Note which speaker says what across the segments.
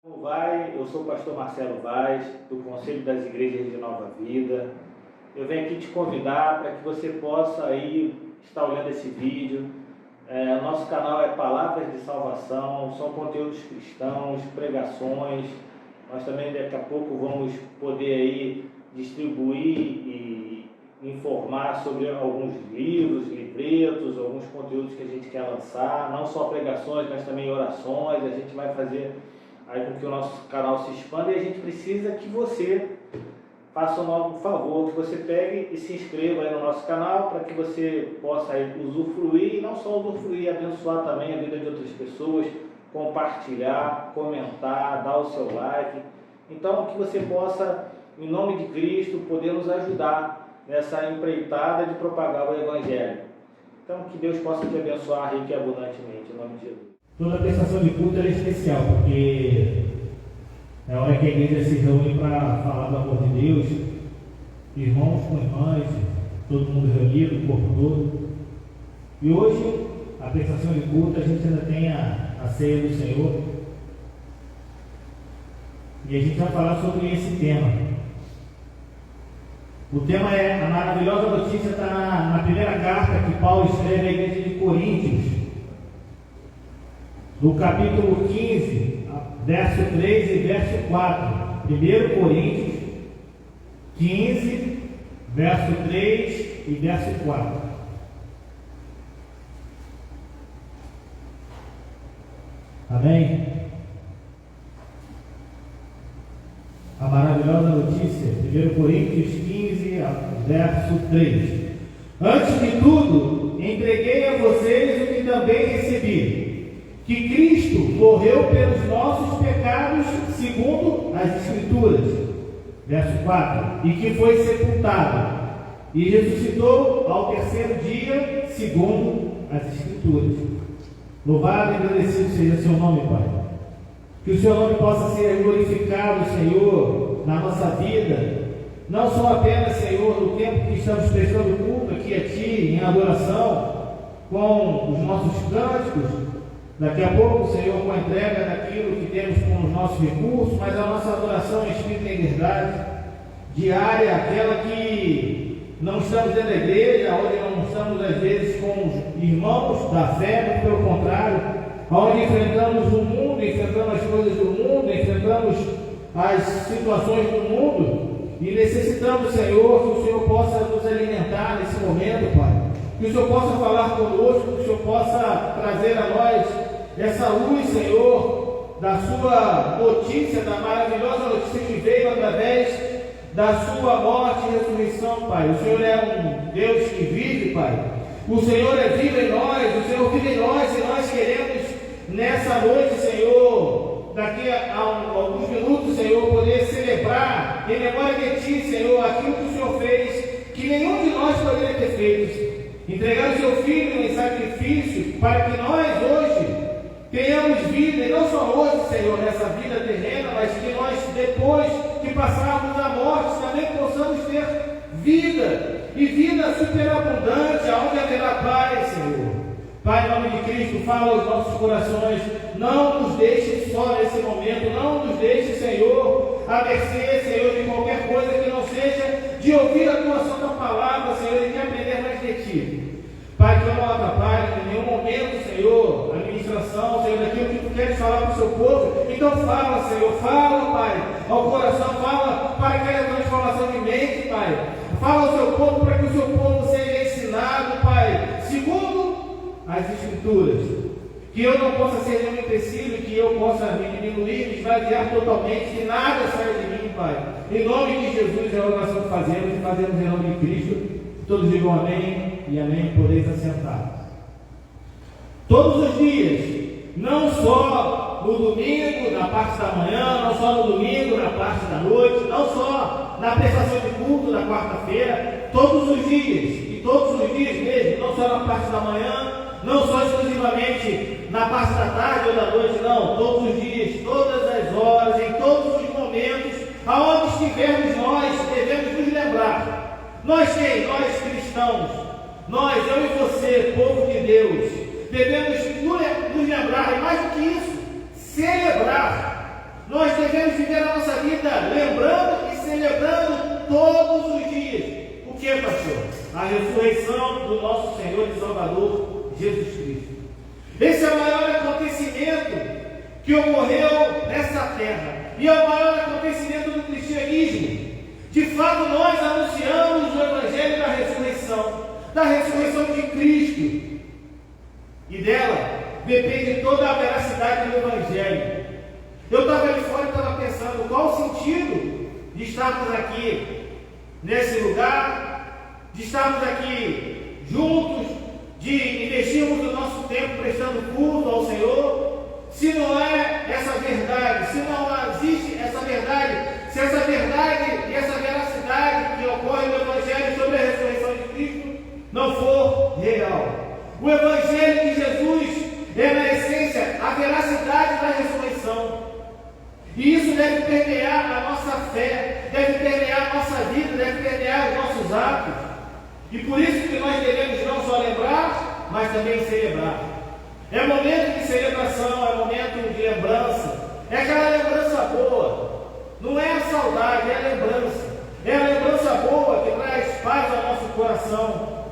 Speaker 1: Eu sou o pastor Marcelo Vaz, do Conselho das Igrejas de Nova Vida. Eu venho aqui te convidar para que você possa aí estar olhando esse vídeo. Nosso canal é Palavras de Salvação, são conteúdos cristãos, pregações. Nós também daqui a pouco vamos poder aí distribuir e informar sobre alguns livros, livretos, alguns conteúdos que a gente quer lançar, não só pregações, mas também orações. A gente vai fazer aí com que o nosso canal se expanda, e a gente precisa que você faça um favor, que você pegue e se inscreva aí no nosso canal, para que você possa aí usufruir, e não só usufruir, abençoar também a vida de outras pessoas, compartilhar, comentar, dar o seu like. Então, que você possa, em nome de Cristo, poder nos ajudar nessa empreitada de propagar o Evangelho. Então, que Deus possa te abençoar rico e abundantemente, em nome de Jesus.
Speaker 2: Toda prestação de culto é especial, porque é a hora que a igreja se reúne para falar do amor de Deus, irmãos com irmãs, todo mundo reunido, o corpo todo. E hoje, a prestação de culto, a gente ainda tem a ceia do Senhor. E a gente vai falar sobre esse tema. O tema é: a maravilhosa notícia, está na primeira carta que Paulo escreve à igreja de Coríntios, no capítulo 15, verso 3 e verso 4. 1 Coríntios 15, verso 3 e verso 4. Amém? A maravilhosa notícia, 1 Coríntios 15, verso 3. Antes de tudo, entreguei a vocês o que também recebi: que Cristo morreu pelos nossos pecados, segundo as Escrituras. Verso 4. E que foi sepultado e ressuscitou ao terceiro dia, segundo as Escrituras. Louvado e agradecido seja seu nome, Pai. Que o seu nome possa ser glorificado, Senhor, na nossa vida. Não só apenas, Senhor, no tempo que estamos prestando culto aqui a Ti, em adoração, com os nossos cânticos. Daqui a pouco, Senhor, com a entrega daquilo que temos com os nossos recursos, mas a nossa adoração em espírito e em verdade, diária, aquela que não estamos dentro da igreja, onde não estamos às vezes com os irmãos da fé, muito pelo contrário, onde enfrentamos o mundo, enfrentamos as coisas do mundo, enfrentamos as situações do mundo, e necessitamos, Senhor, que o Senhor possa nos alimentar nesse momento, Pai. Que o Senhor possa falar conosco, que o Senhor possa trazer a nós essa luz, Senhor, da sua notícia, da maravilhosa notícia que veio através da sua morte e ressurreição, Pai. O Senhor é um Deus que vive, Pai. O Senhor é vivo em nós, o Senhor vive em nós, e nós queremos nessa noite, Senhor, daqui a alguns minutos, Senhor, poder celebrar em memória de Ti, Senhor, aquilo que o Senhor fez, que nenhum de nós poderia ter feito. Entregar o Seu Filho em sacrifício para que nós hoje tenhamos vida, e não só hoje, Senhor, nessa vida terrena, mas que nós, depois que passarmos a morte, também possamos ter vida, e vida superabundante, aonde haverá paz, Senhor. Pai, em nome de Cristo, fala aos nossos corações, não nos deixe só nesse momento, não nos deixe, Senhor, a mercê, Senhor, de qualquer coisa que não seja de ouvir a Tua Santa Palavra, Senhor, e de aprender mais de Ti. Pai, que eu não atrapalhe em nenhum momento, Senhor, a ministração, Senhor, daquilo que Tu queres falar para o Seu povo. Então fala, Senhor, fala, Pai, ao coração, fala para que haja transformação de mente, Pai. Fala ao Seu povo para que o Seu povo seja ensinado, Pai, segundo as Escrituras. Que eu não possa ser nenhum empecilho, que eu possa me diminuir, me esvaziar totalmente, que nada saia de mim, Pai. Em nome de Jesus é a oração que fazemos, e fazemos em nome de Cristo. Todos digam amém e amém, podeis assentar. Todos os dias, não só no domingo, na parte da manhã, não só no domingo, na parte da noite, não só na prestação de culto da quarta-feira, todos os dias, e todos os dias mesmo, não só na parte da manhã, não só exclusivamente na parte da tarde ou da noite, não, todos os dias, todas as horas, em todos os momentos, aonde estivermos nós, devemos nos lembrar. Nós quem? Nós cristãos, nós, eu e você, povo de Deus, devemos nos lembrar, e mais do que isso, celebrar nós devemos viver a nossa vida lembrando e celebrando todos os dias. O que, pastor? A ressurreição do nosso Senhor e Salvador Jesus Cristo. Esse é o maior acontecimento que ocorreu nessa terra, e é o maior acontecimento do cristianismo. De fato, nós anunciamos o Evangelho da ressurreição de Cristo, e dela depende toda a veracidade do Evangelho. Eu estava ali fora e estava pensando, qual o sentido de estarmos aqui nesse lugar, de estarmos aqui juntos, de investirmos o nosso tempo prestando culto ao Senhor, se não é essa verdade, se não existe essa verdade, se essa verdade e essa veracidade que ocorre no Evangelho sobre a ressurreição de Cristo não for real. O Evangelho de Jesus é, na essência, a veracidade da ressurreição. E isso deve permear a nossa fé, deve permear a nossa vida, deve permear os nossos atos. E por isso que nós devemos não só lembrar, mas também celebrar. É momento de celebração, é momento de lembrança. É aquela lembrança boa. Não é a saudade, é a lembrança. É a lembrança boa que traz paz ao nosso coração.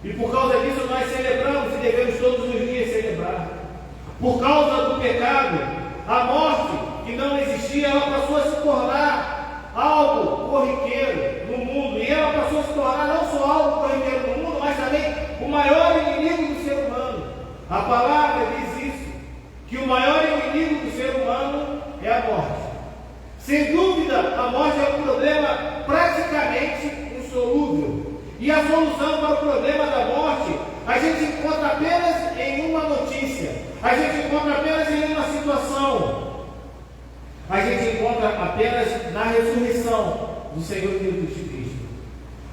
Speaker 2: E por causa disso nós celebramos e devemos todos os dias celebrar. Por causa do pecado, a morte que não existia, ela passou a se tornar algo corriqueiro no mundo. E ela passou a se tornar não só algo corriqueiro no mundo, mas também o maior inimigo do ser humano. A palavra diz isso, que o maior inimigo do ser humano é a morte. Sem dúvida, a morte é um problema praticamente insolúvel. E a solução para o problema da morte, a gente encontra apenas em uma notícia, a gente encontra apenas em uma situação, a gente encontra apenas na ressurreição do Senhor Jesus Cristo.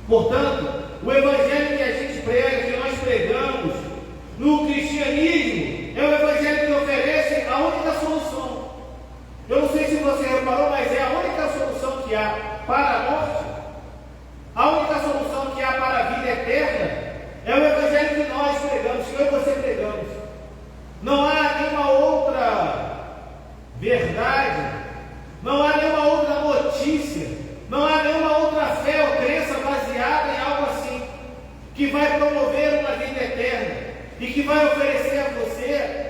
Speaker 2: Portanto, o Evangelho que a gente prega, que nós pregamos no cristianismo, é o Evangelho que oferece a única solução. Eu não sei se você reparou, mas é a única solução que há para a morte, a única solução que há para a vida eterna, é o Evangelho que nós pregamos, que eu e você pregamos. Não há nenhuma outra verdade, não há nenhuma outra notícia, não há nenhuma outra fé ou crença baseada em algo assim, que vai promover uma vida eterna e que vai oferecer a você,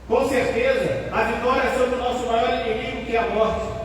Speaker 2: com certeza, a vitória sobre o nosso maior inimigo, que é a morte.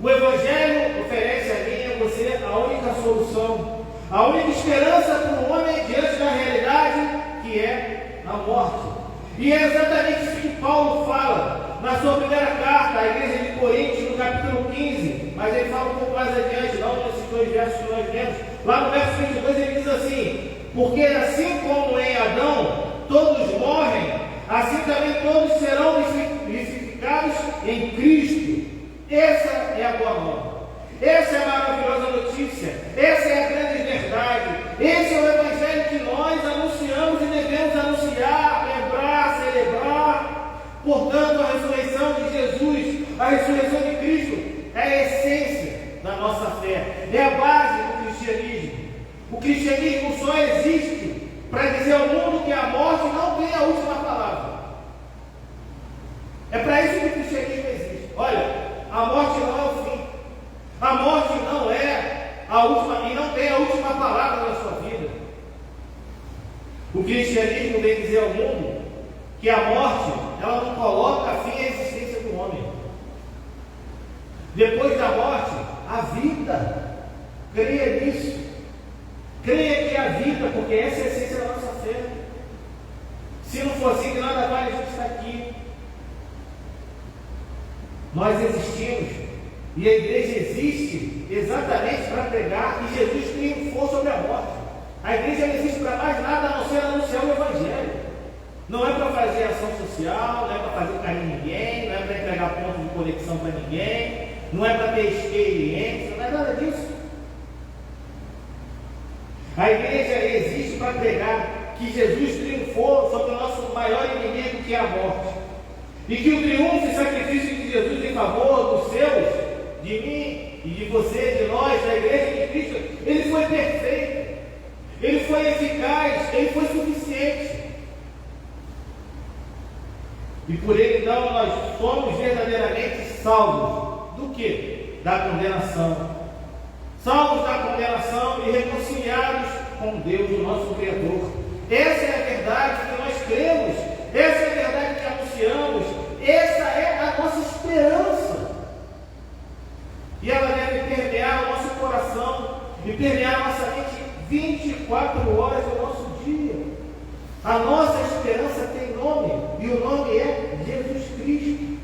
Speaker 2: O Evangelho oferece a mim e a você a única solução, a única esperança para o homem diante da realidade, que é a morte. E é exatamente isso que Paulo fala na sua primeira carta à igreja de Coríntios, no capítulo 15, mas ele fala um pouco mais adiante, não nesses dois versos que nós lemos. Lá no verso 22 ele diz assim: porque assim como em Adão todos morrem, assim também todos serão vivificados em Cristo. Essa é a boa nova. Essa é a maravilhosa notícia. Essa é a grande verdade. Esse é o Evangelho que nós anunciamos e devemos anunciar, lembrar, celebrar. Portanto, a ressurreição de Jesus, a ressurreição de Cristo, é a essência da nossa fé, é a base do cristianismo. O cristianismo só existe para dizer ao mundo que a morte não tem a última palavra. É para isso que o cristianismo existe. Olha, a morte não é o fim. A morte não é a última, e não tem a última palavra na sua vida. O cristianismo vem dizer ao mundo que a morte, ela não coloca fim à existência do homem. Depois da morte, a vida. Creia nisso. Creia que a vida, porque essa é a essência da nossa fé. Se não for assim, que nada vale a gente estar aqui. Nós existimos, e a igreja existe exatamente para pregar que Jesus triunfou sobre a morte. A igreja não existe para mais nada a não ser anunciar o Evangelho. Não é para fazer ação social, não é para fazer carinho em ninguém, não é para entregar pontos de conexão para ninguém, não é para ter experiência, não é nada disso. A igreja existe para pregar que Jesus triunfou sobre o nosso maior inimigo, que é a morte. E que o triunfo e sacrifício de Jesus em favor dos seus, de mim e de você, de nós, da igreja de Cristo, ele foi perfeito, ele foi eficaz, ele foi suficiente. E por ele, então, nós somos verdadeiramente salvos. Do quê? Da condenação. Salvos da condenação e reconciliados com Deus, o nosso Criador. Essa é a verdade que nós cremos. Essa é a verdade que anunciamos. Essa é a nossa esperança. E ela deve permear o nosso coração e permear a nossa mente 24 horas do nosso dia. A nossa esperança tem nome, e o nome é Jesus Cristo.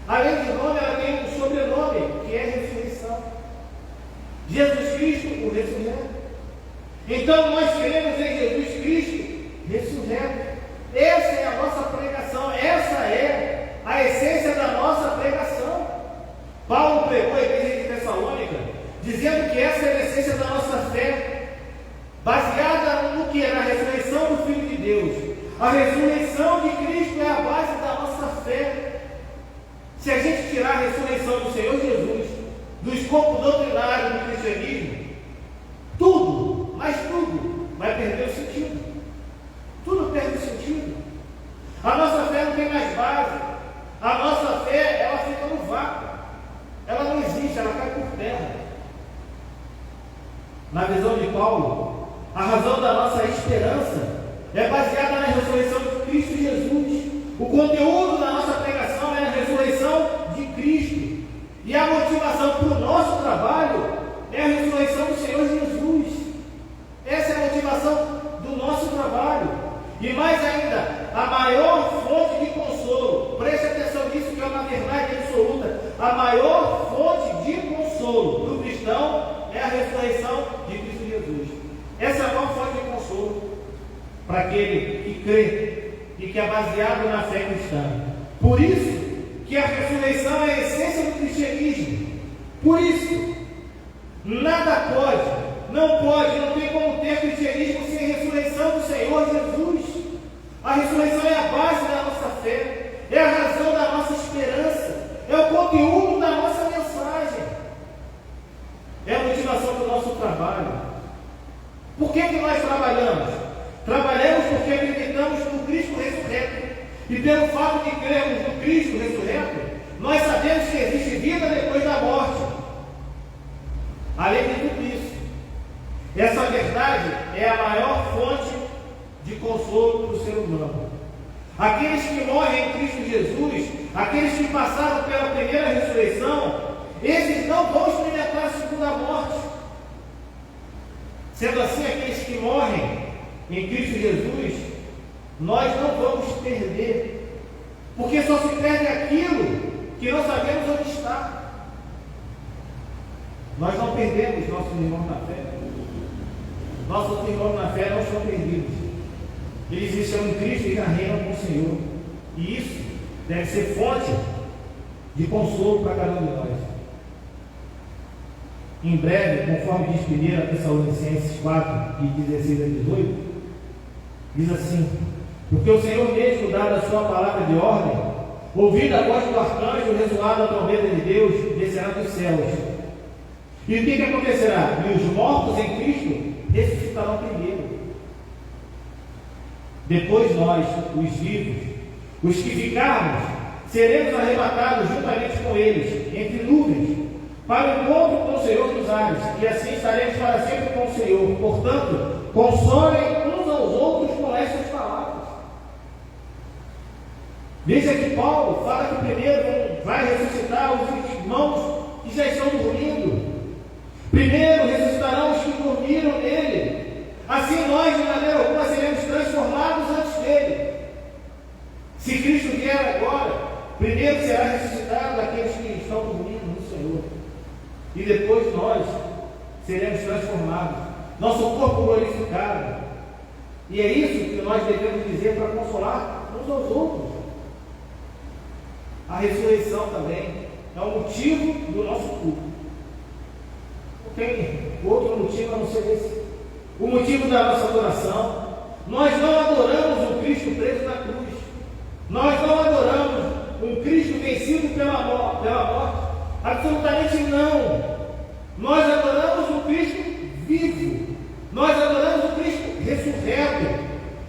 Speaker 2: Além de nome, ela tem um sobrenome, que é ressurreição. Jesus Cristo, o ressurreto. Então nós queremos em Jesus Cristo ressurreto. Essa é a nossa pregação, essa é a essência da nossa pregação. Paulo pregou a igreja de Tessalônica, dizendo que essa é a essência da nossa fé, baseada no que? Na ressurreição do Filho de Deus. A ressurreição de Cristo é a base da nossa fé. Se a gente tirar a ressurreição do Senhor Jesus do escopo doutrinário do cristianismo, tudo, mas tudo, vai perder o sentido. Tudo perde o sentido. A nossa fé não tem mais base. A nossa fé, ela fica no vácuo. Ela não existe, ela cai por terra. Na visão de Paulo, a razão da nossa esperança é baseada na ressurreição de Cristo Jesus. O conteúdo da nossa pregação é a ressurreição de Cristo. E a motivação para o nosso trabalho é a ressurreição do Senhor Jesus. Essa é a motivação do nosso trabalho. E mais ainda, a maior fonte de consolo, preste atenção nisso que é uma verdade absoluta, a maior fonte de consolo para o cristão é a ressurreição de Cristo Jesus. Essa é a maior fonte de consolo para aquele que crê e que é baseado na fé cristã. Por isso que a ressurreição é a essência do cristianismo. Por isso, nada pode, não tem como ter cristianismo sem a ressurreição do Senhor Jesus. A ressurreição é a base da nossa fé, é a razão da nossa esperança, é o conteúdo da nossa mensagem, é a motivação do nosso trabalho. Por que nós trabalhamos? Trabalhamos porque acreditamos no Cristo ressurreto. E pelo fato de crermos no Cristo ressurreto, nós sabemos que existe vida depois da morte. Além de tudo isso, essa verdade é a maior fonte de consolo para o ser humano. Aqueles que morrem em Cristo Jesus, aqueles que passaram pela primeira ressurreição, esses não vão experimentar a segunda morte. Sendo assim, aqueles que morrem em Cristo Jesus, nós não vamos perder, porque só se perde aquilo que não sabemos onde está. Nós não perdemos nossos irmãos na fé. Nossos irmãos na fé não estão perdidos. Eles estão em Cristo e já reinam com o Senhor. E isso deve ser fonte de consolo para cada um de nós. Em breve, conforme diz 1 Tessalonicenses 4, de 16 a 18, diz assim: porque o Senhor mesmo, dada a sua palavra de ordem, ouvida a voz do arcanjo, ressoada a trombeta de Deus, descerá dos céus. E o que acontecerá? E os mortos em Cristo ressuscitarão primeiro. Depois nós, os vivos, os que ficarmos, seremos arrebatados juntamente com eles, entre nuvens, para o encontro com o Senhor dos ares, e assim estaremos para sempre com o Senhor. Portanto, consolem uns aos outros com estas palavras. Veja que Paulo fala que primeiro vai ressuscitar os irmãos que já estão dormindo. Primeiro ressuscitarão os que dormiram nele. Assim nós, de maneira alguma, seremos transformados antes dele. Se Cristo vier agora, primeiro será ressuscitado aqueles que estão dormindo no Senhor. E depois nós seremos transformados. Nosso corpo glorificado. E é isso que nós devemos dizer para consolar uns aos outros. A ressurreição também é o motivo do nosso culto. Não tem outro motivo a não ser esse. O motivo da nossa adoração. Nós não adoramos um Cristo preso na cruz. Nós não adoramos um Cristo vencido pela morte. Absolutamente não. Nós adoramos um Cristo vivo. Nós adoramos o Cristo ressurreto.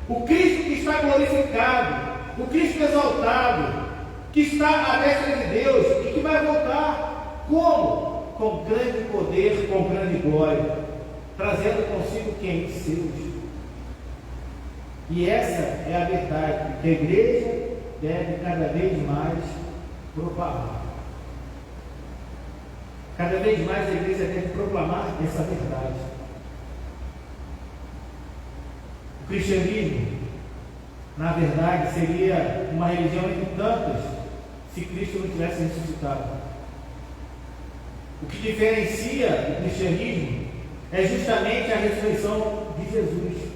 Speaker 2: O Cristo que está glorificado. o Cristo exaltado, que está à destra de Deus e que vai voltar. Como? Com grande poder, com grande glória, trazendo consigo quem? Seus. E essa é a verdade que a igreja deve cada vez mais proclamar. Cada vez mais a igreja deve proclamar essa verdade. O cristianismo, na verdade, seria uma religião entre tantas se Cristo não tivesse ressuscitado. O que diferencia o cristianismo é justamente a ressurreição de Jesus.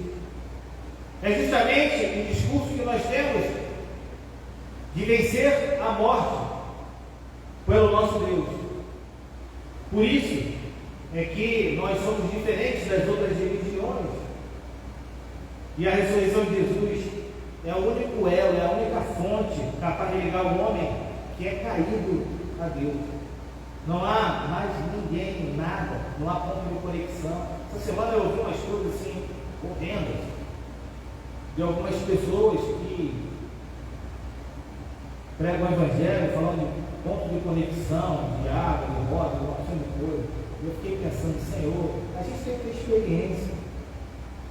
Speaker 2: É justamente o discurso que nós temos de vencer a morte pelo nosso Deus. Por isso é que nós somos diferentes das outras religiões. E a ressurreição de Jesus é o único elo, é a única fonte capaz de ligar o homem que é caído a Deus. Não há mais ninguém, nada, não há ponto de conexão. Essa semana eu ouvi umas coisas assim, horrendas, de algumas pessoas que pregam o Evangelho falando de ponto de conexão, de água, de roda, de uma opção de coisa. Eu fiquei pensando, Senhor, a gente tem que ter experiência,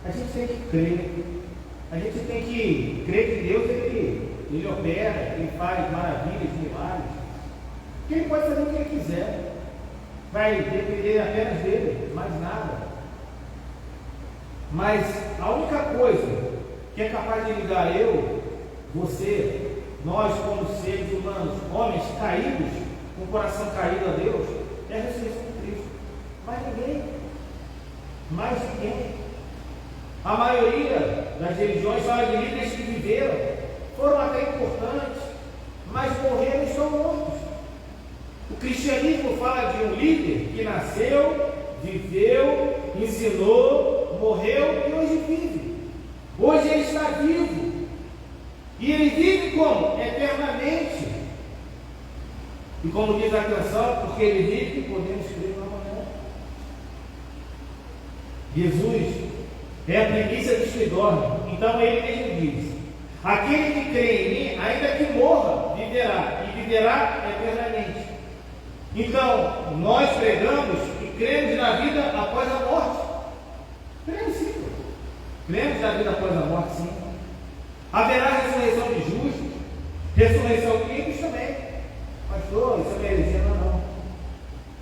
Speaker 2: a gente tem que crer, a gente tem que crer que Deus ele opera, ele faz maravilhas, milagres, que ele pode fazer o que ele quiser, vai depender apenas dele, mais nada. Mas a única coisa que é capaz de ligar eu, você, nós como seres humanos, homens caídos, com o coração caído a Deus, é a ressurreição de Cristo. Mais ninguém. A maioria das religiões fala de líderes que viveram, foram até importantes, mas morreram e estão mortos. O cristianismo fala de um líder que nasceu, viveu, ensinou, morreu e hoje vive. Hoje ele está vivo. E ele vive como? Eternamente. E como diz a canção, porque ele vive, podemos crer no amanhã. Jesus é a primícia dos que dormem. Então ele mesmo diz: aquele que crê em mim, ainda que morra, viverá, e viverá eternamente. Então, nós pregamos e cremos na vida após a morte. Cremos sim. Cremos na vida após a morte, sim. Haverá ressurreição de justos, ressurreição de ímpios também. Pastor, isso é uma heresia, não.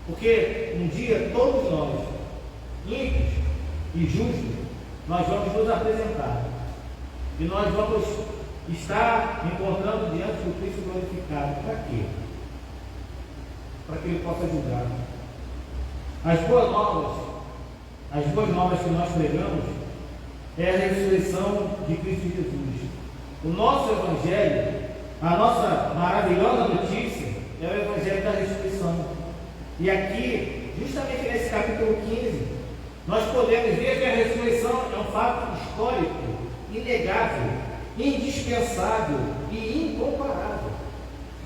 Speaker 2: Porque um dia todos nós, ímpios e justos, nós vamos nos apresentar. E nós vamos estar encontrando diante do Cristo glorificado. Para quê? Para que Ele possa julgar. As boas novas que nós pregamos é a ressurreição de Cristo Jesus. O nosso Evangelho, a nossa maravilhosa notícia, é o Evangelho da ressurreição. E aqui, justamente nesse capítulo 15, nós podemos ver que a ressurreição é um fato histórico, inegável, indispensável e incomparável.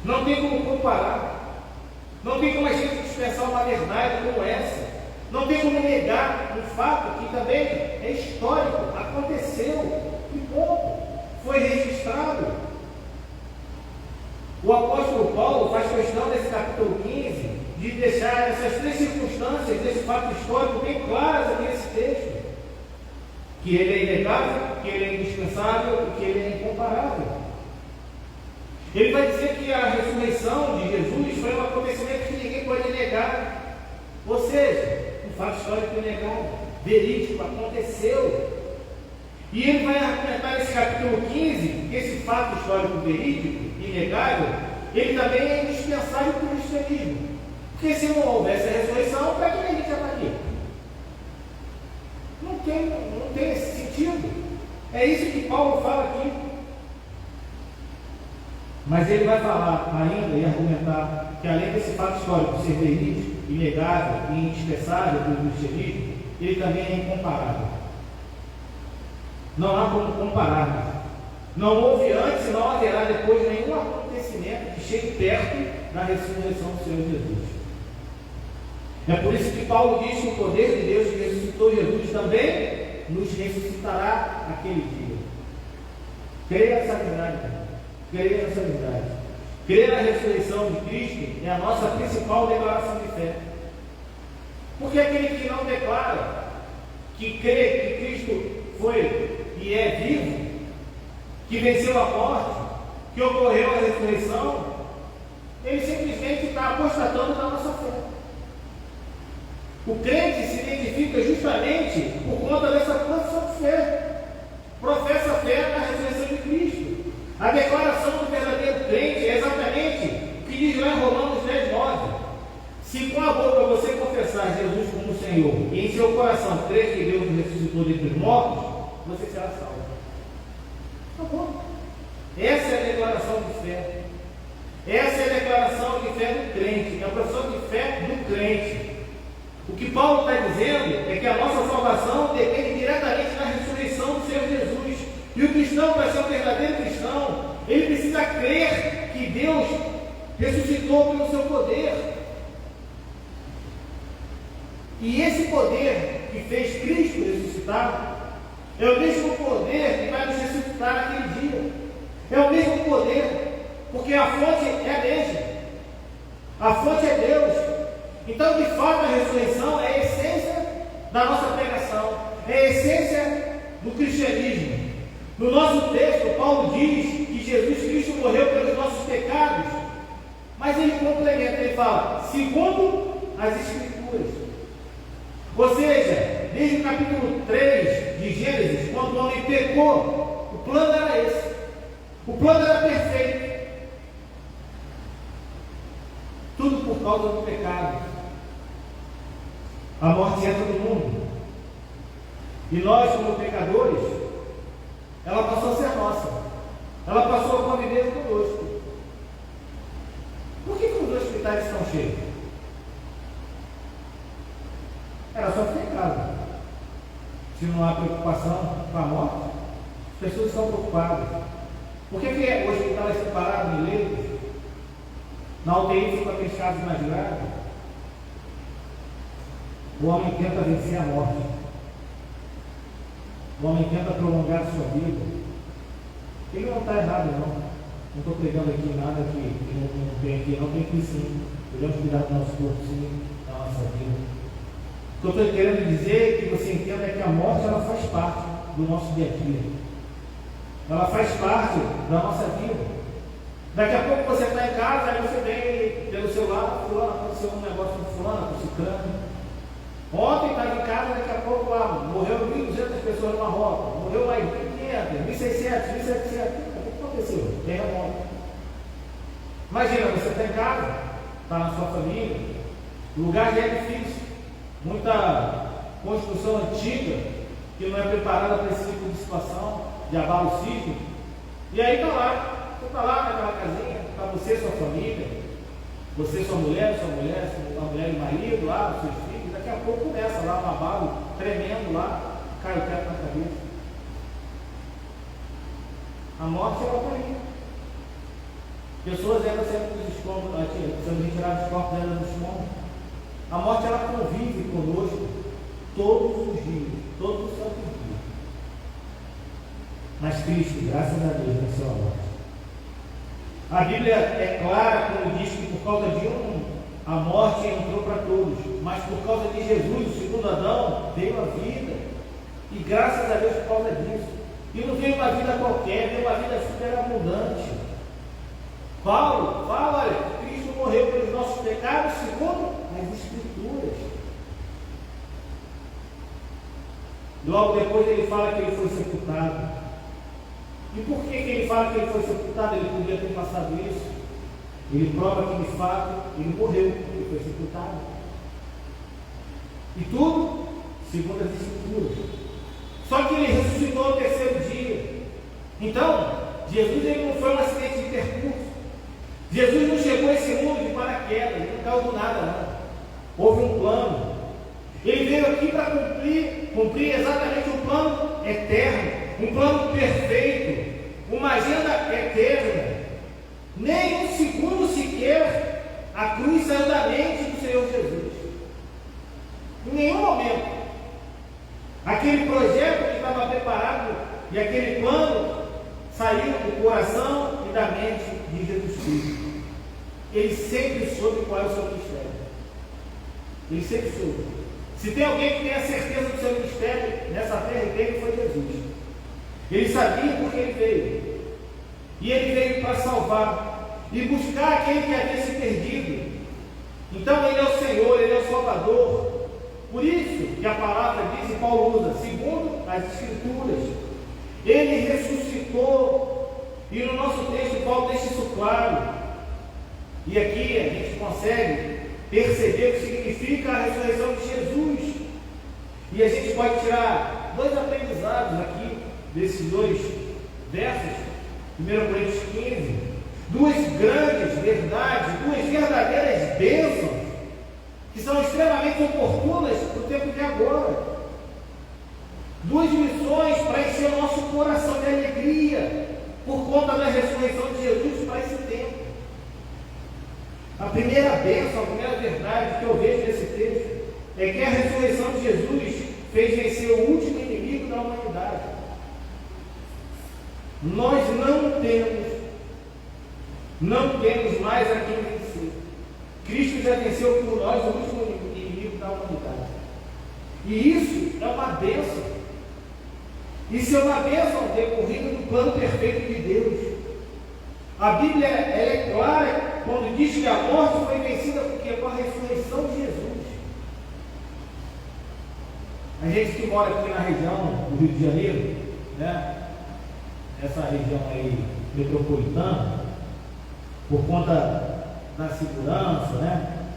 Speaker 2: Não tem como comparar. Não tem como a gente dispensar uma verdade como essa. Não tem como negar um fato que também é histórico, aconteceu, e ponto, foi registrado. O apóstolo Paulo faz questão nesse capítulo 15 de deixar essas três circunstâncias desse fato histórico bem claras aqui nesse texto: que ele é inegável, que ele é indispensável e que ele é incomparável. Ele vai dizer que a ressurreição de Jesus foi um acontecimento que ninguém pode negar, ou seja, um fato histórico inegável, verídico, aconteceu. E ele vai argumentar nesse capítulo 15 que esse fato histórico verídico, inegável, ele também é indispensável para o cristianismo. Porque se não houvesse a ressurreição, para que a gente está aqui? Não tem esse sentido. É isso que Paulo fala aqui. Mas ele vai falar ainda e argumentar que além desse fato histórico ser verídico, inegável e indispensável para o cristianismo, ele também é incomparável. Não há como comparar. Não houve antes e não haverá depois nenhum acontecimento que chegue perto da ressurreição do Senhor Jesus. É por isso que Paulo diz que o poder de Deus que ressuscitou Jesus também nos ressuscitará aquele dia. Creia nessa verdade. Crer nessa verdade. Crer na ressurreição de Cristo é a nossa principal declaração de fé. Porque aquele que não declara, que crê que Cristo foi e é vivo, que venceu a morte, que ocorreu a ressurreição, ele simplesmente está apostatando na nossa fé. O crente se identifica justamente por conta dessa profissão de fé. Professa fé na ressurreição de Cristo. A declaração do verdadeiro crente é exatamente o que diz lá em Romanos 10:9. Se com a boca você confessar Jesus como Senhor e em seu coração crer que Deus o ressuscitou dentre os mortos, você será salvo. Acabou. Essa é a declaração de fé. Essa é a declaração de fé do crente, é a profissão de fé do crente. O que Paulo está dizendo é que a nossa salvação depende diretamente da ressurreição do Senhor Jesus. E o cristão, para ser um verdadeiro cristão, ele precisa crer que Deus ressuscitou pelo seu poder. E esse poder que fez Cristo ressuscitar é o mesmo poder que vai nos ressuscitar naquele dia. É o mesmo poder, porque a fonte é a mesma. A fonte é Deus. Então, de fato, a ressurreição é a essência da nossa pregação, é a essência do cristianismo. No nosso texto, Paulo diz que Jesus Cristo morreu pelos nossos pecados, mas ele complementa, ele fala, segundo as Escrituras. Ou seja, desde o capítulo 3 de Gênesis, quando o homem pecou, o plano era esse. O plano era perfeito. Tudo por causa do pecado. A morte entra no mundo. E nós, como pecadores, ela passou a ser nossa. Ela passou a conviver conosco. Por que os hospitais estão cheios? Era só ficar em casa. Se não há preocupação com a morte, as pessoas estão preocupadas. Por que o hospital é separado em leitos? Na UTI ficam aqueles casos mais graves. O homem tenta vencer a morte. O homem tenta prolongar a sua vida. Ele não está errado, não. Não estou pregando aqui nada que não tem aqui, não. Tem que sim. Podemos cuidar do nosso corpo, sim, da nossa vida. O que eu estou querendo dizer, que você entenda, é que a morte ela faz parte do nosso dia a dia. Ela faz parte da nossa vida. Daqui a pouco você está em casa, aí você vem pelo celular, fulano, aconteceu um negócio com fulano, com ciclano. Ontem estava em casa, daqui a pouco lá, morreu 1.200 pessoas numa rota, morreu mais 1.500, 1.600, 1.700, o que aconteceu? Terremoto. Imagina, você está em casa, está na sua família, o lugar já é difícil, muita construção antiga, que não é preparada para esse tipo de situação, de abalo sísmico, e aí está lá. Você está lá naquela casinha, está você e sua família, você e sua mulher e marido lá, seus filhos, daqui a pouco começa lá um abalo tremendo lá, cai o teto na cabeça. A morte ela está aí. Pessoas ainda sendo retiradas dos corpos dela dos escombros. A morte ela convive conosco todos os dias, todos os santos dias. Mas Cristo, graças a Deus, venceu a morte. A Bíblia é clara quando diz que por causa de a morte entrou para todos, mas por causa de Jesus, o segundo Adão, veio a vida. E graças a Deus por causa disso. E não veio uma vida qualquer, veio uma vida superabundante. Paulo fala, olha, Cristo morreu pelos nossos pecados segundo as Escrituras. Logo depois ele fala que ele foi sepultado. E por que ele fala que ele foi sepultado? Ele podia ter passado isso. Ele prova que de fato ele morreu, ele foi sepultado. E tudo segundo as Escrituras. Só que ele ressuscitou no terceiro dia. Então, Jesus ele não foi um acidente de percurso. Jesus não chegou a esse mundo de paraquedas, ele não caiu do nada, não. Houve um plano. Ele veio aqui para cumprir exatamente um plano eterno. Um plano perfeito, uma agenda eterna. Nem um segundo sequer a cruz saiu da mente do Senhor Jesus. Em nenhum momento. Aquele projeto que estava preparado e aquele plano saiu do coração e e da mente de Jesus Cristo. Ele sempre soube qual é o seu ministério. Ele sempre soube. Se tem alguém que tem a certeza do seu ministério nessa terra e dele, foi Jesus. Ele sabia porque ele veio. E ele veio para salvar e buscar aquele que havia se perdido. Então ele é o Senhor, ele é o Salvador. Por isso que a palavra diz, e Paulo usa, segundo as Escrituras, ele ressuscitou. E no nosso texto Paulo deixa isso claro. E aqui a gente consegue perceber o que significa a ressurreição de Jesus. E a gente pode tirar dois aprendizados aqui desses dois versos, 1 Coríntios 15, duas grandes verdades, duas verdadeiras bênçãos, que são extremamente oportunas para o tempo de agora. Duas lições para encher o nosso coração de alegria, por conta da ressurreição de Jesus para esse tempo. A primeira bênção, a primeira verdade que eu vejo nesse texto, é que a ressurreição de Jesus fez vencer o último inimigo da humanidade. Nós não temos mais a quem vencer. Cristo já venceu por nós o último inimigo da humanidade. E isso é uma bênção. Isso é uma bênção decorrida do plano perfeito de Deus. A Bíblia ela é clara quando diz que a morte foi vencida porque com a ressurreição de Jesus. A gente que mora aqui na região do Rio de Janeiro, né? Essa região aí metropolitana, por conta da segurança, né?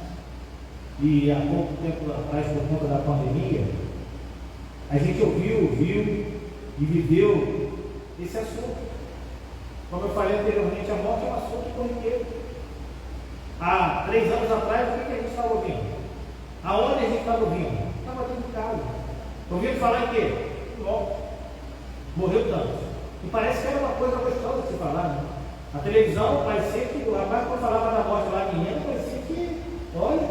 Speaker 2: E há pouco tempo atrás, por conta da pandemia, a gente ouviu, viu e viveu esse assunto. Como eu falei anteriormente, a morte é um assunto corriqueiro. Há 3 anos atrás, o que a gente estava ouvindo? Aonde a gente estava ouvindo? Estava dentro de casa. Ouvindo falar em quê? Morreu tanto. E parece que era uma coisa gostosa de se falar, né? A televisão parecia que o rapaz, quando falava da morte lá em Minas, parecia que, olha,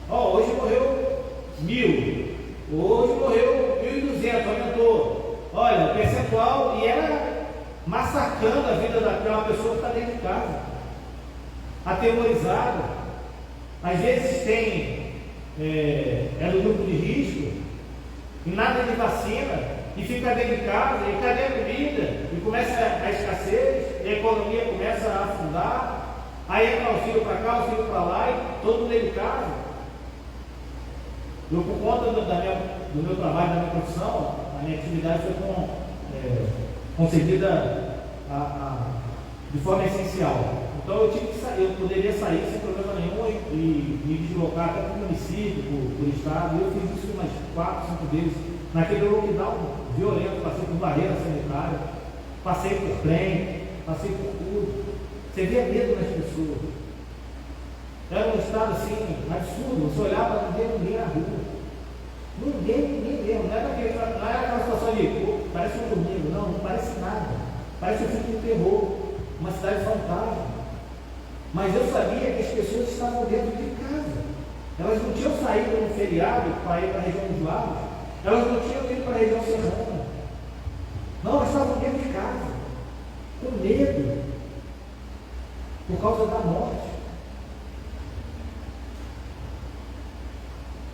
Speaker 2: hoje morreu 1.000, hoje morreu 1.200, aumentou. Olha, o percentual, e era massacrando a vida daquela pessoa que está dentro de casa, aterrorizada. Às vezes é do grupo de risco, e nada de vacina, e fica dentro de casa, e cadê a comida? E começa a escassez, e a economia começa a afundar, aí entra auxílio para cá, auxílio para lá, e todo mundo dentro de casa. Eu, por conta do meu trabalho, da minha profissão, a minha atividade foi concedida de forma essencial. Então eu tive que sair, eu poderia sair sem problema nenhum e me deslocar até para o município, para o estado. Eu fiz isso umas 4, 5 vezes. Naquele lockdown violento, passei por barreira sanitária, passei por trem, passei por tudo. Você via medo nas pessoas. Era um estado assim, absurdo. Você olhava para ninguém na rua. Ninguém mesmo. Não era aquela situação de, parece um domingo. Não parece nada. Parece um filme de terror. Uma cidade fantasma. Mas eu sabia que as pessoas estavam dentro de casa. Elas não tinham saído no feriado para ir para a região dos lagos. Elas não tinham ido para a região serrana. Não, elas estavam dentro de casa, com medo, por causa da morte.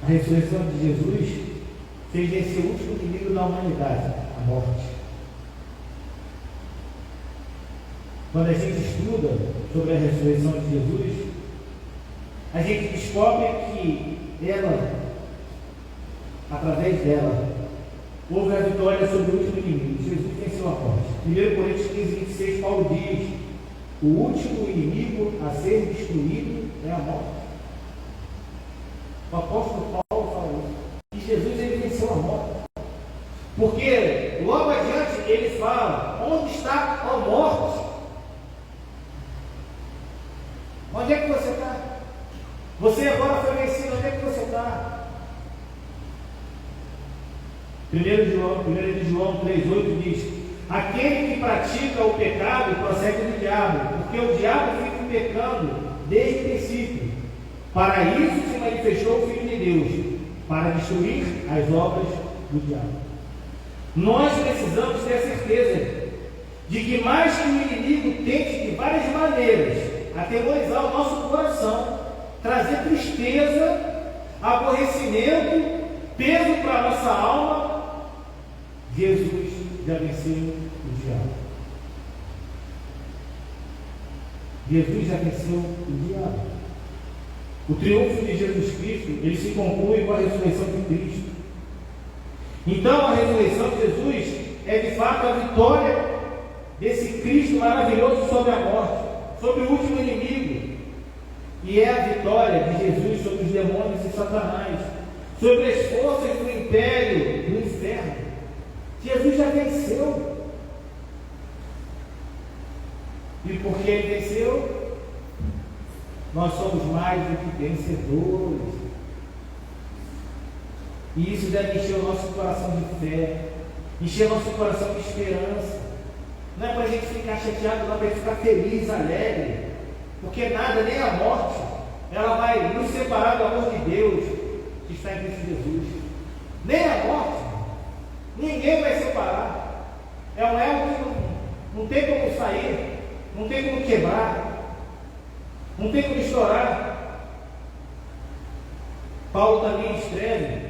Speaker 2: A ressurreição de Jesus fez vencer o último inimigo da humanidade, a morte. Quando a gente estuda sobre a ressurreição de Jesus, a gente descobre que ela, através dela, houve a vitória sobre o último inimigo. Jesus venceu a morte. 1 Coríntios 15, 26, Paulo diz: o último inimigo a ser destruído é a morte. O apóstolo Paulo fala isso. E Jesus ele venceu a morte. Porque logo adiante ele fala: onde está a morte? Onde é que você está? Você agora foi vencido, onde é que você está? 1 de João 3,8 diz: aquele que pratica o pecado procede do diabo, porque o diabo fica pecando desde o princípio. Para isso se manifestou o Filho de Deus, para destruir as obras do diabo. Nós precisamos ter a certeza de que mais que o inimigo tente de várias maneiras atemorizar o nosso coração, trazer tristeza, aborrecimento, peso para a nossa alma, Jesus já venceu o diabo. Jesus já venceu o diabo. O triunfo de Jesus Cristo, ele se conclui com a ressurreição de Cristo. Então a ressurreição de Jesus é de fato a vitória desse Cristo maravilhoso sobre a morte, sobre o último inimigo. E é a vitória de Jesus sobre os demônios e Satanás, sobre as forças do império do inferno. Jesus já venceu. E porque ele venceu, nós somos mais do que vencedores. E isso deve encher o nosso coração de fé, encher o nosso coração de esperança. Não é para a gente ficar chateado, não, é para a gente ficar feliz, alegre. Porque nada, nem a morte, ela vai nos separar do amor de Deus que está em Cristo Jesus. Nem a morte, ninguém vai separar. É um elo que não tem como sair, não tem como quebrar, não tem como estourar. Paulo também escreve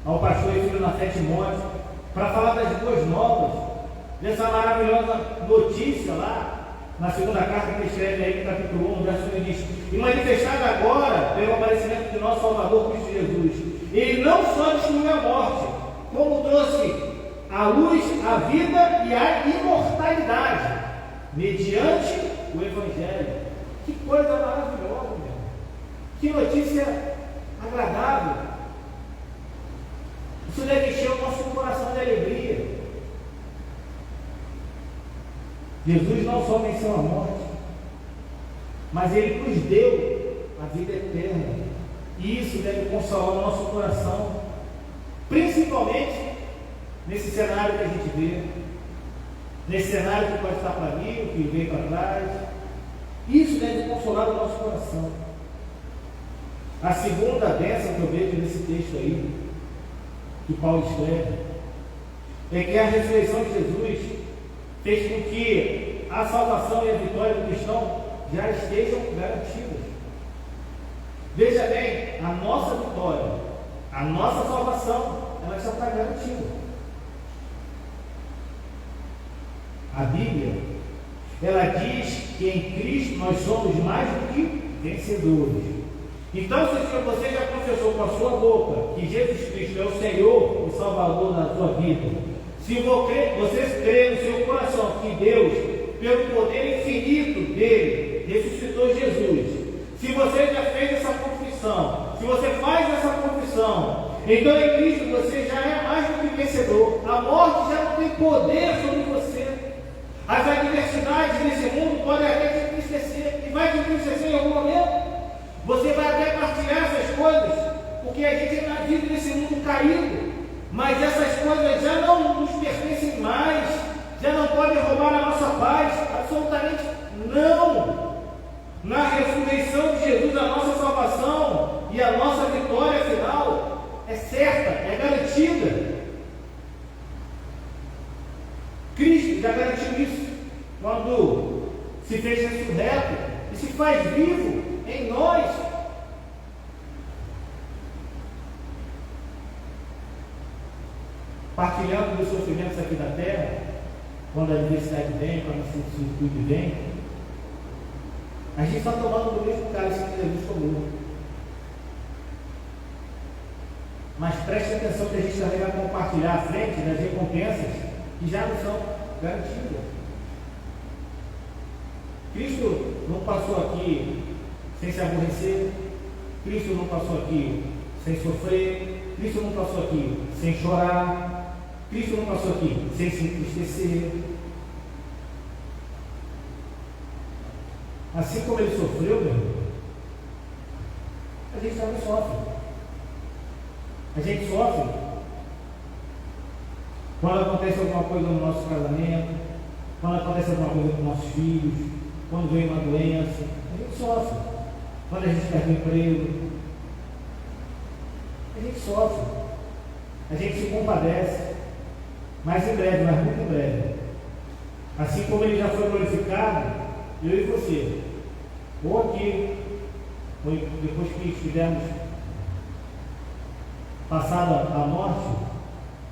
Speaker 2: ao pastor e filho na fé Timóteo para falar das boas novas, dessa maravilhosa notícia lá na segunda carta que ele escreve aí no capítulo 1, verso 1, diz: e manifestada agora pelo aparecimento de nosso Salvador Cristo Jesus, ele não só destruiu a morte, como trouxe à luz a vida e a imortalidade mediante o Evangelho. Que coisa maravilhosa, meu. Que notícia agradável. Isso deve encher o nosso coração de alegria. Jesus não só venceu a morte, mas ele nos deu a vida eterna. E isso deve consolar o nosso coração, principalmente nesse cenário que a gente vê, nesse cenário que pode estar para mim, o que vem para trás. Isso deve consolar o nosso coração. A segunda bênção que eu vejo nesse texto aí, que Paulo escreve, é que a ressurreição de Jesus fez com que a salvação e a vitória do cristão já estejam garantidas. Veja bem, a nossa vitória, a nossa salvação, ela já está garantida. A Bíblia, ela diz que em Cristo nós somos mais do que vencedores. Então, se você já confessou com a sua boca que Jesus Cristo é o Senhor e Salvador da sua vida, se você crê no seu coração que Deus, pelo poder infinito dele, ressuscitou Jesus, se você já fez essa confissão, se você faz essa confissão, então em Cristo você já é mais do que vencedor. A morte já não tem poder sobre você. As adversidades desse mundo podem até te entristecer, e vai te entristecer em algum momento. Você vai até partilhar essas coisas, porque a gente ainda vive nesse mundo caído, mas essas coisas já não nos pertencem mais, já não podem roubar a nossa paz, absolutamente não. Na ressurreição de Jesus, a nossa salvação e a nossa vitória final é certa, é garantida. Cristo já garantiu isso quando se fez ressurreto e se faz vivo em nós. Partilhando dos sofrimentos aqui da terra, quando a adversidade vem, quando a vicissitude vem, a gente está tomando do mesmo cálice que Jesus tomou. Mas preste atenção que a gente também vai compartilhar à frente das recompensas que já não são garantidas. Cristo não passou aqui sem se aborrecer, Cristo não passou aqui sem sofrer, Cristo não passou aqui sem chorar, Cristo não passou aqui sem se entristecer. Assim como ele sofreu, meu irmão, a gente também sofre. A gente sofre quando acontece alguma coisa no nosso casamento, quando acontece alguma coisa com nossos filhos, quando vem uma doença, a gente sofre. Quando a gente perde o emprego, a gente sofre, a gente se compadece, mas em breve, mas muito em breve, assim como ele já foi glorificado, eu e você, ou aqui, ou depois que estivermos passada a morte,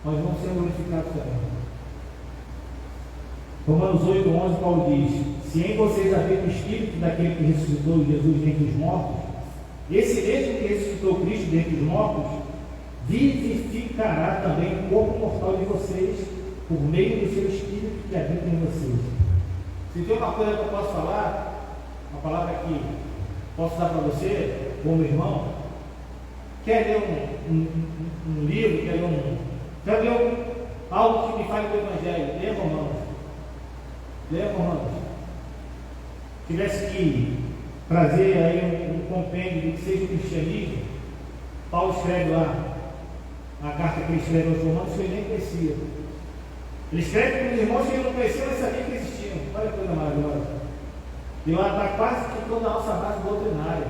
Speaker 2: nós vamos ser glorificados também. Romanos 8:11, Paulo diz: se em vocês haver o Espírito daquele que ressuscitou Jesus dentre os mortos, esse mesmo que ressuscitou Cristo dentre os mortos, vivificará também o corpo mortal de vocês, por meio do seu Espírito que habita em vocês. Se tem uma coisa que eu posso falar, uma palavra que posso dar para você, como irmão, quer ler um livro, quer ler algo que me fale do Evangelho, lê Romanos. Lê Romanos. Se tivesse que trazer aí um compêndio do que seja o cristianismo, Paulo escreve lá, na carta que ele escreve aos Romanos, que ele nem conhecia. Ele escreve para os irmãos que ele não conhecia, mas sabia que existiam. Olha que coisa maravilhosa. E lá está quase que toda a nossa base doutrinária.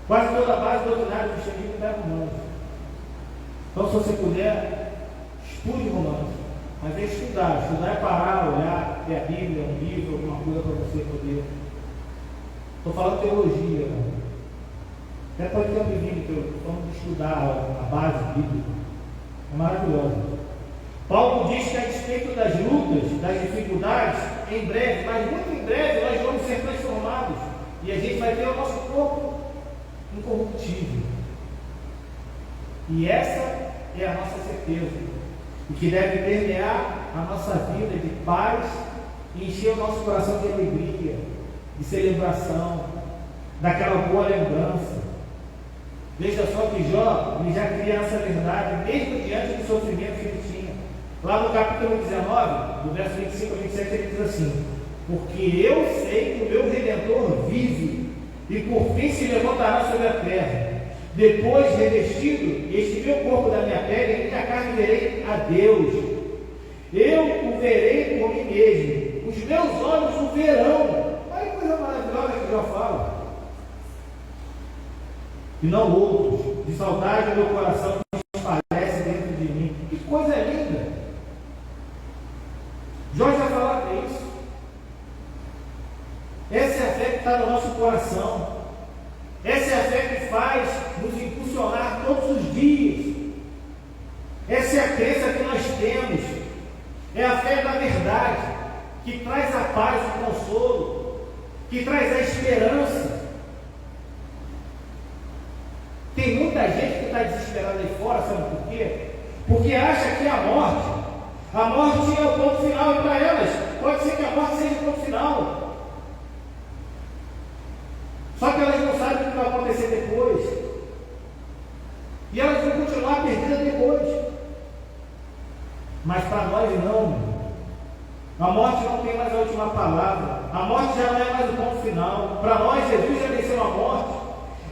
Speaker 2: Quase toda a base doutrinária do cristianismo está em Romanos. Então, se você puder, estude Romanos. Mas é estudar. Estudar é parar, olhar, ter a Bíblia, um livro, alguma coisa para você poder. Estou falando teologia, né? Até pode ter um livro que eu estou falando de estudar a base bíblica. É maravilhoso. Paulo diz que a despeito das lutas, das dificuldades, em breve, mas muito em breve, nós vamos ser transformados. E a gente vai ter o nosso corpo incorruptível. E essa é a nossa certeza. E que deve permear a nossa vida de paz e encher o nosso coração de alegria, de celebração, daquela boa lembrança. Veja só que Jó, ele já cria essa verdade, mesmo diante do sofrimento que ele tinha. Lá no capítulo 19, do verso 25 a 27, ele diz assim: porque eu sei que o meu Redentor vive, e por fim se levantará sobre a terra. Depois revestido, este meu corpo da minha pele, e minha carne verei a Deus. Eu o verei por mim mesmo, os meus olhos o verão. Olha que coisa maravilhosa que Jó fala. E não outros, de saudade o meu coração que espalhece dentro de mim. Que coisa linda! Jó já falava isso. Essa é a fé que está no nosso coração. Essa é a fé que faz nos impulsionar todos os dias. Essa é a crença que nós temos. É a fé da verdade, que traz a paz, o consolo, que traz a esperança. Tem muita gente que está desesperada aí fora, sabe por quê? Porque acha que a morte é o ponto final, e para elas, pode ser que a morte seja o ponto final. Só que elas não sabem o que vai acontecer depois. E elas vão continuar perdidas depois. Mas para nós não. A morte não tem mais a última palavra. A morte já não é mais o ponto final. Para nós, Jesus já venceu a morte.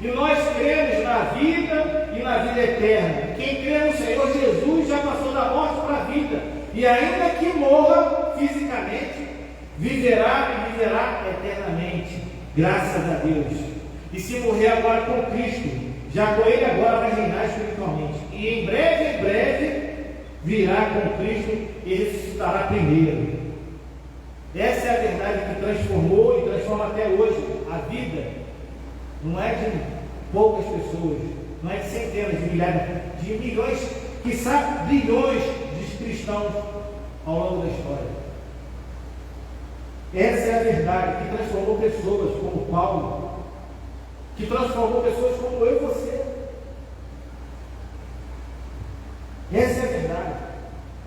Speaker 2: E nós cremos na vida e na vida eterna. Quem crê no Senhor Jesus já passou da morte para a vida. E ainda que morra fisicamente, viverá e viverá eternamente. Graças a Deus. E se morrer agora com Cristo, já com Ele agora vai reinar espiritualmente. E em breve, virá com Cristo e ressuscitará primeiro. Essa é a verdade que transformou e transforma até hoje a vida. Não é de poucas pessoas, não é de centenas de milhares, de milhões, quiçá bilhões de cristãos ao longo da história. Essa é a verdade que transformou pessoas como Paulo, que transformou pessoas como eu e você. Essa é a verdade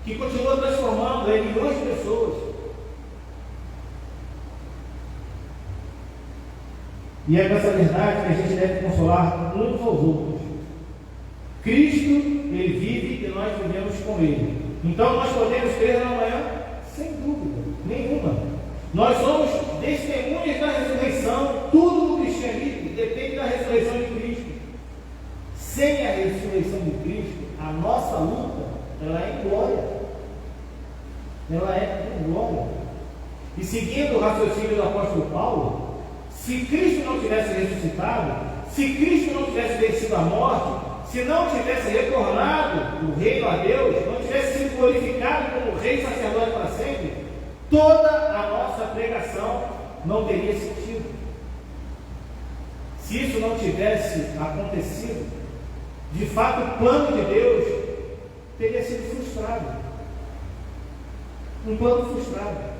Speaker 2: que continua transformando milhões de pessoas. E é com essa verdade que a gente deve consolar uns aos outros. Cristo, Ele vive e nós vivemos com Ele. Então nós podemos crer na manhã? Sem dúvida nenhuma. Nós somos testemunhas da ressurreição. Tudo no cristianismo depende da ressurreição de Cristo. Sem a ressurreição de Cristo, a nossa luta, ela é em glória. Ela é em glória. E seguindo o raciocínio do apóstolo Paulo, se Cristo não tivesse ressuscitado, se Cristo não tivesse vencido a morte, se não tivesse retornado o reino a Deus, não tivesse sido glorificado como rei e sacerdote para sempre, toda a nossa pregação não teria sentido. Se isso não tivesse acontecido, de fato o plano de Deus teria sido frustrado. Um plano frustrado.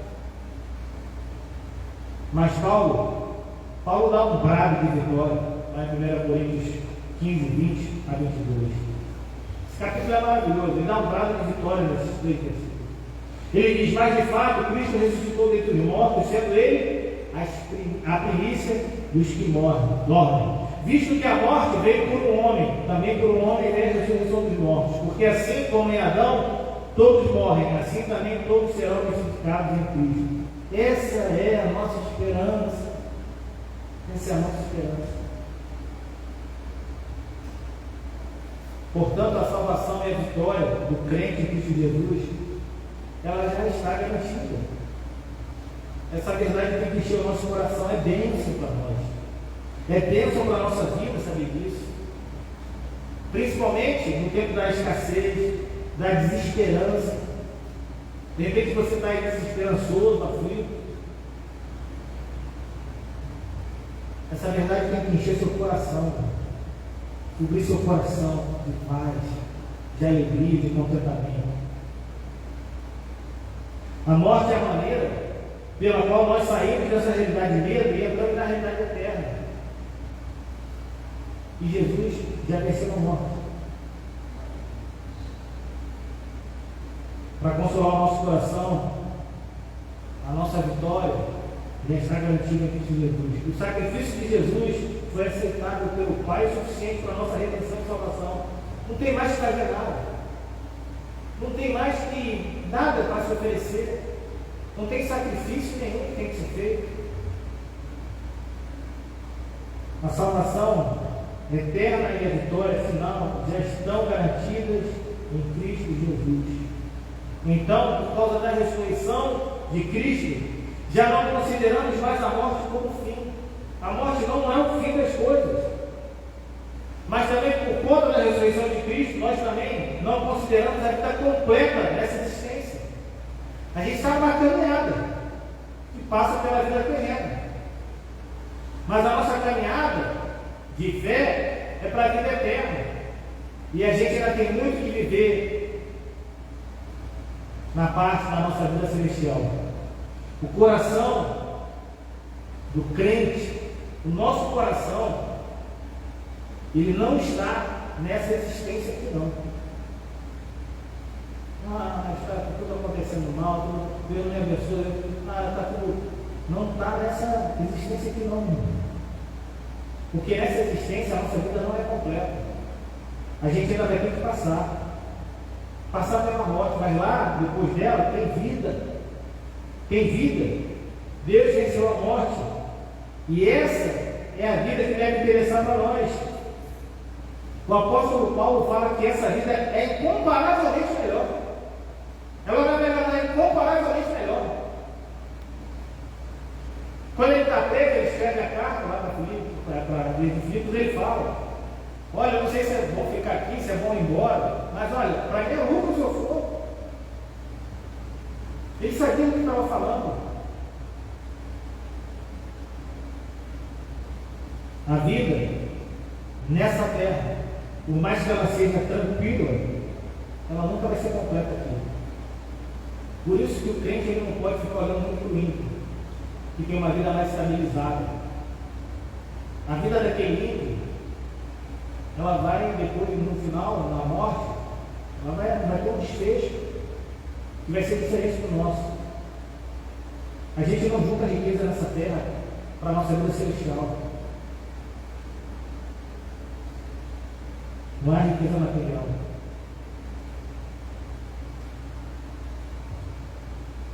Speaker 2: Mas Paulo dá um brado de vitória, lá em 1 Coríntios 15, 20 a 22. Esse capítulo é maravilhoso, ele dá um brado de vitória nesses 3 versículos. Ele diz: mas de fato Cristo ressuscitou dentre os mortos, sendo ele a primícia dos que dormem. Visto que a morte veio por um homem, também por um homem veio a ressurreição dos mortos. Porque assim como em Adão todos morrem, assim também todos serão ressuscitados em Cristo. Essa é a nossa esperança. Essa é a nossa esperança. Portanto, a salvação e a vitória do crente em Cristo Jesus, ela já está garantida. Essa verdade tem que encher o nosso coração. É bênção para nós. É bênção para a nossa vida saber disso. Principalmente no tempo da escassez, da desesperança. De repente você está aí desesperançoso, aflito. Essa verdade tem que encher seu coração, cobrir seu coração de paz, de alegria, de contentamento. A morte é a maneira pela qual nós saímos dessa realidade de medo e entramos na realidade eterna. E Jesus já venceu a morte. Para consolar o nosso coração, a nossa vitória já está garantida em Cristo Jesus. O sacrifício de Jesus foi aceitado pelo Pai suficiente para a nossa redenção e salvação. Não tem mais que fazer nada. Não tem mais que nada para se oferecer. Não tem sacrifício nenhum que tem que ser feito. A salvação eterna e a vitória final já estão garantidas em Cristo Jesus. Então, por causa da ressurreição de Cristo, já não consideramos mais a morte como fim. A morte não é o fim das coisas. Mas também por conta da ressurreição de Cristo, nós também não consideramos a vida completa dessa existência. A gente está numa caminhada que passa pela vida terrena. Mas a nossa caminhada de fé é para a vida eterna. E a gente ainda tem muito que viver na parte da nossa vida celestial. O coração do crente, o nosso coração, ele não está nessa existência aqui não. Está tudo acontecendo mal, Deus me abençoe, está tudo. Não está nessa existência aqui não. Porque nessa existência a nossa vida não é completa. A gente ainda vai ter que passar pela morte, mas lá, depois dela, tem vida. Tem vida. Deus venceu a morte. E essa é a vida que deve interessar para nós. O apóstolo Paulo fala que essa vida é incomparavelmente melhor. Ela na verdade é incomparavelmente melhor. Quando ele está preso, ele escreve a carta lá para Filipos, ele fala: olha, eu não sei se é bom ficar aqui, se é bom ir embora, mas olha, para mim é lucro se eu for. Ele sabia do que estava falando. A vida nessa terra, por mais que ela seja tranquila, ela nunca vai ser completa aqui. Por isso que o crente ele não pode ficar olhando muito para o ímpio, que tem uma vida mais estabilizada. A vida daquele ímpio, ela vai, depois, no final, na morte, ela vai ter um desfecho que vai ser diferente do nosso. A gente não junta riqueza nessa terra para a nossa vida celestial. Não há riqueza material.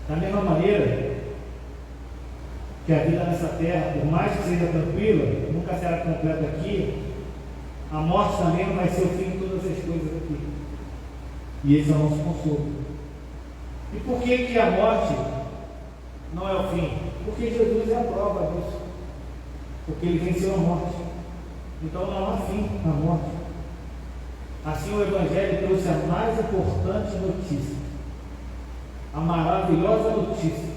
Speaker 2: Da mesma maneira que a vida nessa terra, por mais que seja tranquila, nunca será completa aqui, a morte também não vai ser o fim de todas as coisas aqui. E esse é o nosso consolo. E por que a morte não é o fim? Porque Jesus é a prova disso. Porque ele venceu a morte. Então não há fim na morte. Assim o Evangelho trouxe a mais importante notícia. A maravilhosa notícia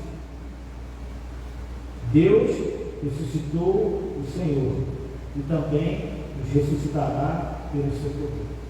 Speaker 2: Deus ressuscitou o Senhor e também nos ressuscitará pelo seu poder.